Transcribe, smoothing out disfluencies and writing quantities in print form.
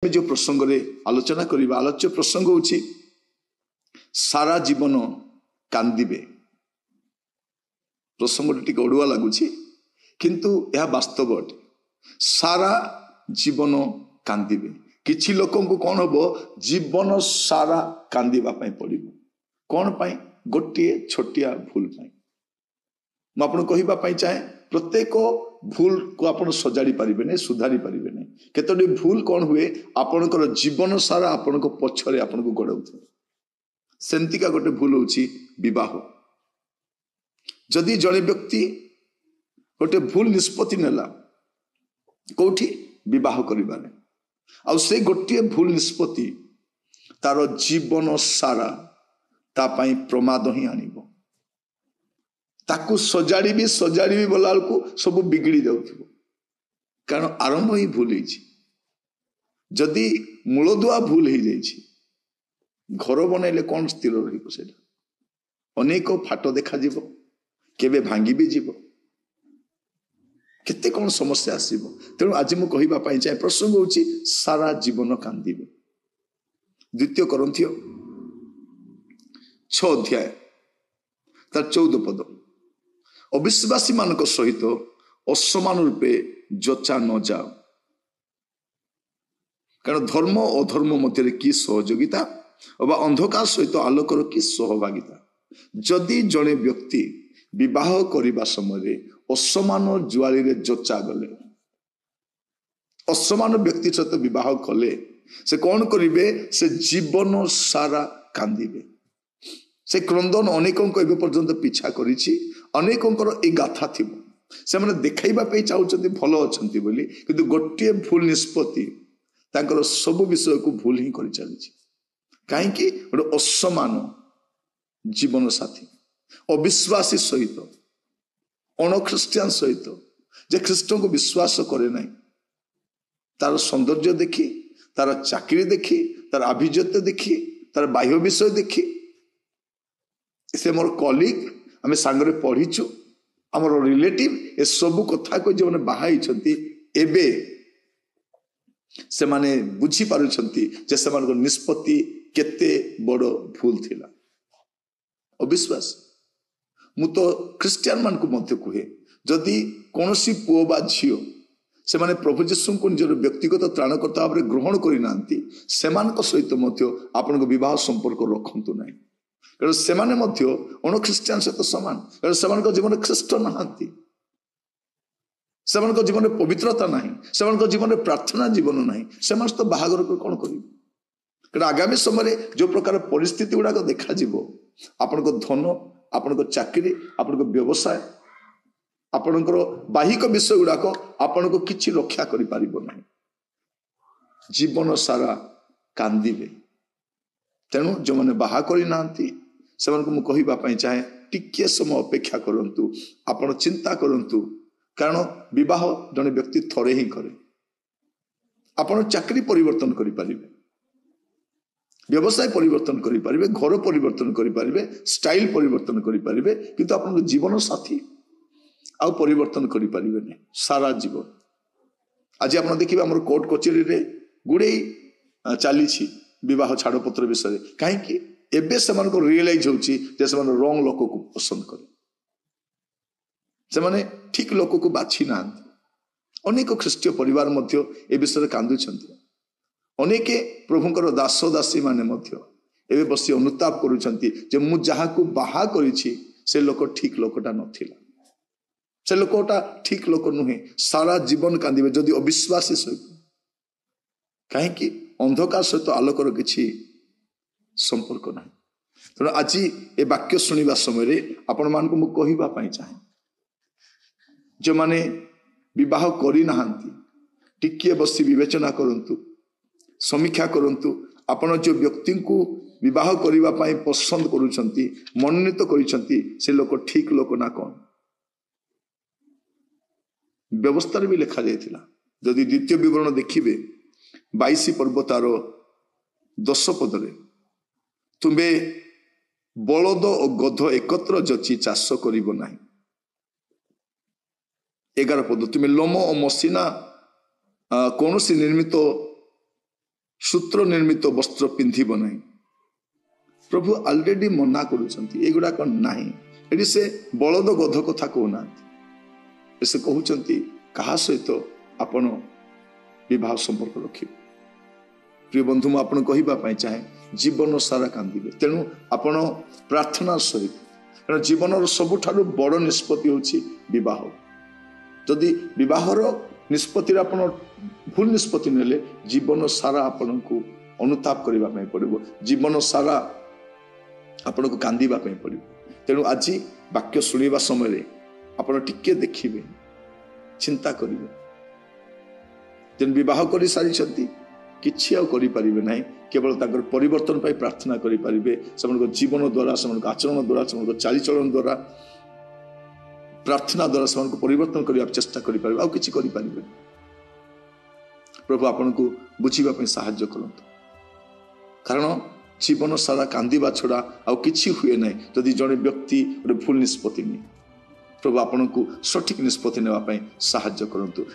जो प्रसंग रे आलोचना करिबा आलोच्य प्रसंग होछि सारा जीवन कांदिबे। प्रसंग टिके ओडुआ लागुछि किंतु यह वास्तव अटे। सारा जीवन कांदिबे। किछि लोकन को कोन हबो जीवन सारा कांदिबा पई पड़िबो। कोन पई? गोटिए छोटिया भूल पई। म आपन कहिबा पई चाहे प्रत्येक भूल को आपण सजाड़ी पारिबे नै, सुधारी पारिबे नै। केतोडी भूल कोन हुए आपनकर जीवन सारा आपन को पछरे आपन को गड़ाउथे। सेंतिका गोटे भूल होछि विवाह। जदि जणे व्यक्ति गोटे भूल निष्पत्ति नेला कोठी विवाह करिबाने आ से गोटे भूल निष्पत्ति तार जीवन सारा ता पई प्रमाद ही आनिबो। ताकू सजाड़ी भी बोला को सब बिगड़ी जाउथिबो। कारण आरंभ ही भूल होइछि। जदि मूलदुआ भूल हो जाइछि घर बनैले कौन स्थिर रहिबो सेटा। अनेक फाट देखा जीवो, केबे भांगी भी जीवो, केते कौन समस्या आसीबो। तेणु आज मु कहिबा पई चाहे प्रसंग होछि सारा जीवन कांदिबे। द्वितीय कोरिन्थियो 6 अध्याय तार 14 पद। अविश्वासी मानक सहित असमान रूपे जचा न जाओ। कारण धर्म अधर्म मध्य की सहयोगिता अबा अंधकार सहित आलोकर की सहभागिता। जदि जड़े व्यक्ति विवाह करने समय असमान जुआली रे जचा गले, असमान व्यक्ति सहित विवाह कले से कौन करिवे? से जीवन सारा कांदिबे। से क्रंदन अनेकों को पर्यंत पीछा करिछि। अनेकोंकर ए गाथा थिबो। से माने देखाइबा पे चाहउछन्ती भलो अछन्ती बोली, किंतु गोटिए भूल निष्पत्ति तांकर सब विषय को भूल ही करि चलिछि। काहे कि गोटे असमान जीवन साथी, अविश्वासी सहित, अणख्रिस्टियन सहित, जे ख्रीष्ट को विश्वास करे नाही, तार सौंदर्य देखी, तार चाकरी देखी, तार अभिजात्य देखी, तार बाह्य विषय देखी, से मोर कलीग आमे सांगरे पढ़ीचु, आमर रिलेटिव ए सब कथा को जो बाहाई एबे से माने बुझी पारुछंती जे सेमानक निष्पत्ति केते बड़ भूल थिला। अविश्वास मु तो क्रिश्चियन मान को मध्य कहे जदि कोनोसी पुओ बा झियो से माने प्रभु यीशु को निजर व्यक्तिगत त्राणकर्ता भाव ग्रहण करि नांती, सेमानक सहित मध्य आपनक विवाह संपर्क रखंतु नाही। कारण सेमाने मध्य अणख्रिस्टियन सहित समान। कारण सेमानक जीवन ख्रीष्ट नहांती, सेमानक जीवन पवित्रता नाही, सेमानक जीवन प्रार्थना जीवन नाही। सेमान तो बाहागर कौन करिवे? कारण आगामी समय जो प्रकार परिस्थिति गुड़ाक देखा जीवो, आपनक धन, आपनक चाकरी, आपनक व्यवसाय, आपनकर बाहिक विषय गुड़ाक आपनको किछि रक्षा करि पारिबो नाही। जीवन सारा कांदिबे। तेणु जो माने बाहा करि नांती सेमानक मु कहिबा पई चाहे टिके समय अपेक्षा करंतु, आपण चिंता करंतु। कारण विवाह जने व्यक्ति थरे ही करे। आपण चाकरी परिवर्तन करि पारिबे, व्यवसाय परिवर्तन करि पारिबे, घर परिवर्तन करि पारिबे, स्टाइल परिवर्तन करि पारिबे, किंतु आपण जीवन साथी आ परिवर्तन करि पारिबे नै सारा जीवन। आज आपण देखिबा हमर कोर्ट कचेरी रे गुडे चाली छी विवाह छाड़पत्र विषय। कहीं कि एबे सेमान को रियलाइज होची जे सेमान रॉन्ग लोक को पसंद करे, सेमाने ठीक लोक को बाछि ना। अनेक ख्रीष्टीय परिवार मध्य ए विषय कांदुछन्ति। अनेके प्रभुंकर दास दासी माने मध्य एबे बसी अनुताप करूछन्ति जे मु जहा को बाहा करिछि से लोक ठीक लोकटा नथिला, से लोकटा ठीक लोक नुहे। सारा जीवन कांदिबे जदि अविश्वासी सहित। कहीं कि अंधकार सहित आलोकर किछि संपर्क ना। तेणु आज ए वाक्य शुणा समय आपण मान को मु कहिबा पई चाहे जो माने विवाह करि नाहांती टिके बसी विवेचना करंतु, समीक्षा करंतु। आपण जो व्यक्ति को विवाह करिबा पई पसंद करूछंती, मनोनीत करिसंती, से लोक ठीक लोक ना कोन? व्यवस्था भी लिखा जाइथिला। जदि द्वितीय विवरण देखिबे 22 पर्व तार 10 पदरे, तुमे बलद और गध एकत्र जची चाष करिबो नाही। 11 पद, तुमे लोम और मसीना कौन सी निर्मित सूत्र निर्मित वस्त्र पिंधिब नहीं। प्रभु ऑलरेडी मना करुछंती एगुड़ाक नाही। एटी से बलद गध कथा कहना से कहउछंती कहा सहित आपण विवाह संपर्क रखिबे। प्रिय बंधु मुझे आपन कहवाई चाहे जीवन सारा कांदिबे। तेणु आपण प्रार्थना सहित कारण जीवन सबुठारु बड़ निष्पत्ति होछि विवाह। जदि विवाहर निष्पत्ति आपण भूल निष्पत्ति नेले जीवन सारा आपण को अनुताप करबा पई पड़िबो, जीवन सारा आपण को कांदिबा पई पड़िबो। तेणु आज वाक्य शुणिबा समय आपण टिके देखिबे, चिंता करिवे। जेन विवाह करि सारी किछि आ करि परिबे नाही, केवल ताकर परिवर्तन पाई प्रार्थना करि परिबे। सेमनको जीवन द्वारा, सेमनको आचरण द्वारा, सेमनको चालीचलन द्वारा, प्रार्थना द्वारा सेमनको परिवर्तन करिया चेष्टा करि परिबे, आ किछि करि परिबे। प्रभु आपनको बुझिबा पई सहाय्य करंतु। कारण जीवन सारा कांदिबा छड़ा आ किछि हुए नाही जदि जणे व्यक्ति भूल निष्पत्ति नि। प्रभु आपनको सठिक निष्पत्ति नेबा पई सहाय्य करंतु।